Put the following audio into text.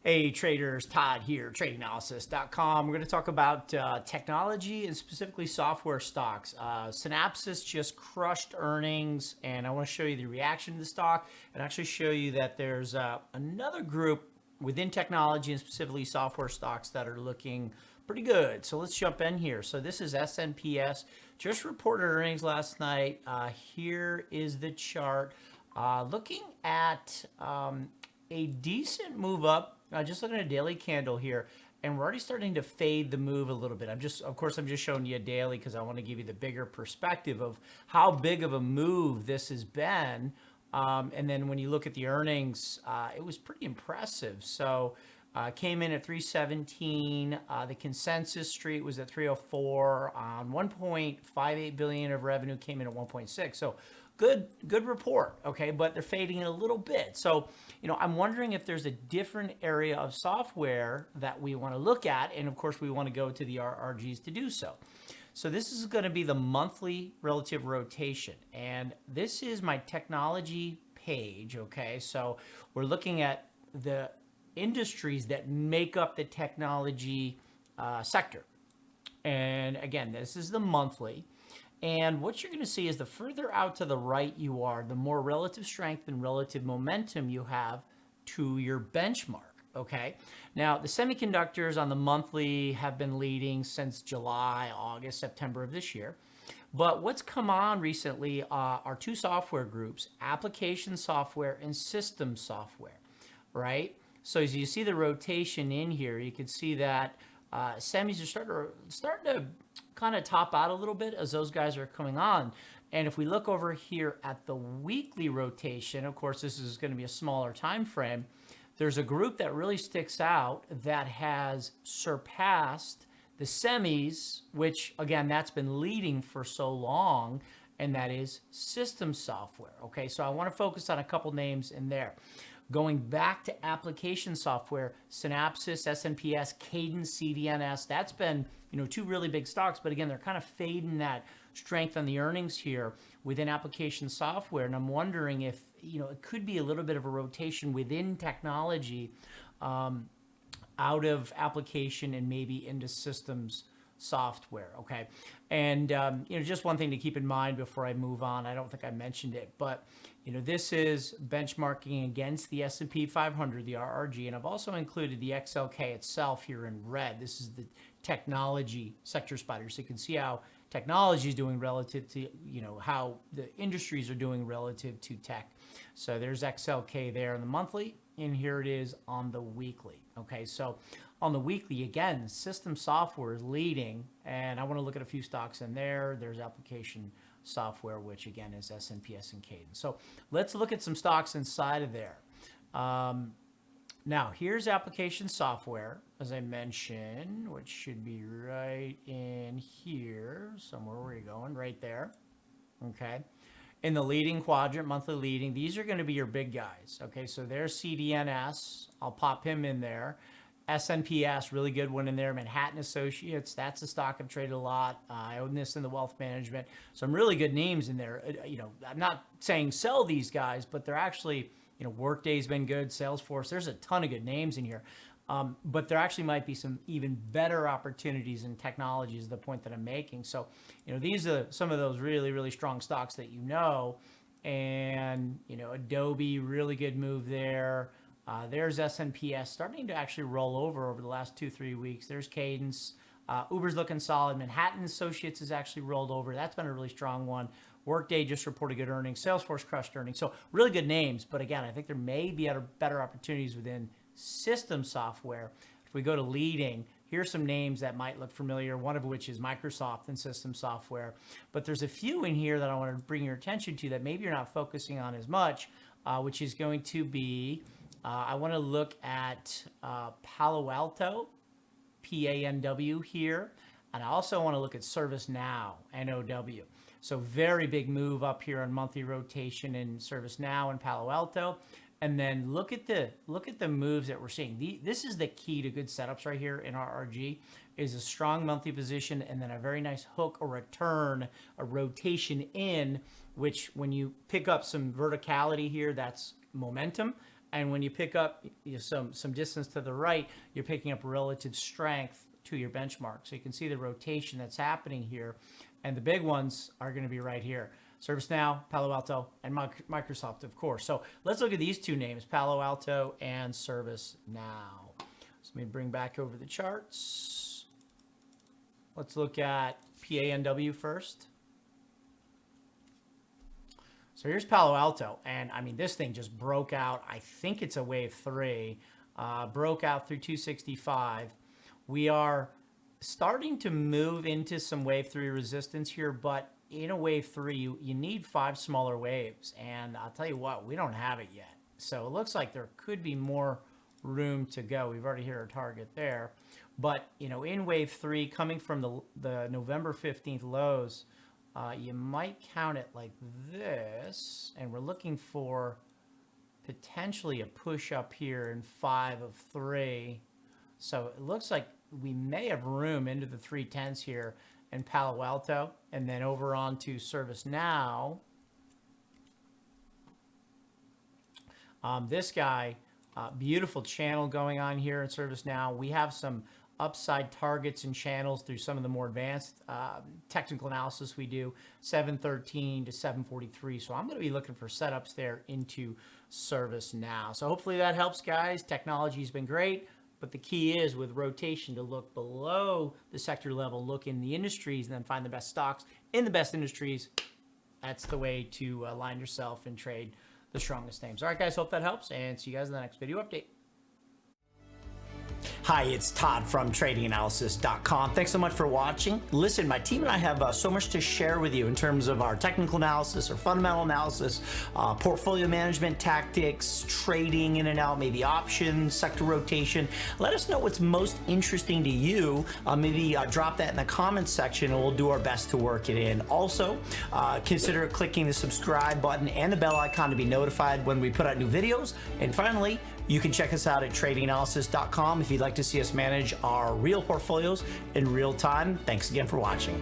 Hey traders, Todd here, tradinganalysis.com. We're going to talk about technology and specifically software stocks. Synapsys just crushed earnings, and I want to show you the reaction to the stock and actually show you that there's another group within technology and specifically software stocks that are looking pretty good. So let's jump in here. So this is SNPS, just reported earnings last night. Here is the chart. Looking at a decent move up. Just looking at a daily candle here, and we're already starting to fade the move a little bit. Of course, I'm just showing you a daily because I want to give you the bigger perspective of how big of a move this has been. And then when you look at the earnings, it was pretty impressive. So came in at 317. The consensus street was at 304 on 1.58 billion of revenue, came in at 1.6. So good report, okay, but they're fading a little bit. So, I'm wondering if there's a different area of software that we want to look at, and of course we want to go to the RRGs to do so. So this is going to be the monthly relative rotation, and this is my technology page, okay? So we're looking at the industries that make up the technology sector. And again, this is the monthly. And what you're going to see is the further out to the right you are, the more relative strength and relative momentum you have to your benchmark, okay? Now, the semiconductors on the monthly have been leading since July, August, September of this year. But what's come on recently are two software groups, application software and system software, right? So as you see the rotation in here, you can see that semis are starting to kind of top out a little bit as those guys are coming on. And if we look over here at the weekly rotation, of course, this is going to be a smaller time frame. There's a group that really sticks out that has surpassed the semis, which again, that's been leading for so long, and that is system software. Okay, so I want to focus on a couple names in there. Going back to application software, Synapsys, SNPS, Cadence, CDNS, that's been, two really big stocks, but again, they're kind of fading that strength on the earnings here within application software. And I'm wondering if, it could be a little bit of a rotation within technology out of application and maybe into systems software, okay? And, just one thing to keep in mind before I move on, I don't think I mentioned it, but, this is benchmarking against the S&P 500, the RRG, and I've also included the XLK itself here in red. This is the technology sector spider, so you can see how technology is doing relative to, how the industries are doing relative to tech. So there's XLK there in the monthly, and here it is on the weekly, okay? So on the weekly, again, system software is leading, and I want to look at a few stocks in there. There's application software, which again is SNPS and Cadence. So let's look at some stocks inside of there. Now, here's application software, as I mentioned, which should be right in here, somewhere where you're going, right there, okay? In the leading quadrant, monthly leading, these are going to be your big guys, okay? So there's CDNS. I'll pop him in there. SNPS, really good one in there. Manhattan Associates, that's a stock I've traded a lot. I own this in the wealth management. Some really good names in there. I'm not saying sell these guys, but they're actually, Workday's been good, Salesforce. There's a ton of good names in here. But there actually might be some even better opportunities in technology is the point that I'm making. So, these are some of those really, really strong stocks that and, Adobe, really good move there. There's SNPS starting to actually roll over the last 2-3 weeks. There's Cadence. Uber's looking solid. Manhattan Associates has actually rolled over. That's been a really strong one. Workday just reported good earnings. Salesforce crushed earnings. So really good names. But again, I think there may be better opportunities within system software. If we go to leading, here's some names that might look familiar, one of which is Microsoft and system software. But there's a few in here that I want to bring your attention to that maybe you're not focusing on as much, which is going to be I want to look at Palo Alto, PANW here, and I also want to look at ServiceNow, NOW. So very big move up here on monthly rotation in ServiceNow and Palo Alto. And then look at the moves that we're seeing. This is the key to good setups right here in RRG, is a strong monthly position and then a very nice hook or return, a rotation in, which when you pick up some verticality here, that's momentum. And when you pick up some distance to the right, you're picking up relative strength to your benchmark. So you can see the rotation that's happening here. And the big ones are going to be right here. ServiceNow, Palo Alto, and Microsoft, of course. So let's look at these two names, Palo Alto and ServiceNow. So let me bring back over the charts. Let's look at PANW first. So here's Palo Alto, and I mean, this thing just broke out. I think it's a wave 3, broke out through 265. We are starting to move into some wave 3 resistance here, but in a wave 3, you need 5 smaller waves, and I'll tell you what, we don't have it yet. So it looks like there could be more room to go. We've already hit our target there, but in wave 3, coming from the November 15th lows, you might count it like this, and we're looking for potentially a push up here in 5 of 3. So it looks like we may have room into the 310s here in Palo Alto, and then over on to ServiceNow. This guy, beautiful channel going on here in ServiceNow. We have some upside targets and channels through some of the more advanced technical analysis we do, 713 to 743. So I'm going to be looking for setups there into ServiceNow. So hopefully that helps, guys. Technology's been great, but the key is with rotation to look below the sector level, look in the industries, and then find the best stocks in the best industries. That's the way to align yourself and trade the strongest names. All right, guys, hope that helps, and see you guys in the next video update. Hi, it's Todd from tradinganalysis.com. Thanks so much for watching. Listen, my team and I have so much to share with you in terms of our technical analysis, our fundamental analysis, portfolio management tactics, trading in and out, maybe options, sector rotation. Let us know what's most interesting to you. Maybe drop that in the comments section and we'll do our best to work it in. Also, consider clicking the subscribe button and the bell icon to be notified when we put out new videos. And finally, you can check us out at tradinganalysis.com if you'd like to see us manage our real portfolios in real time. Thanks again for watching.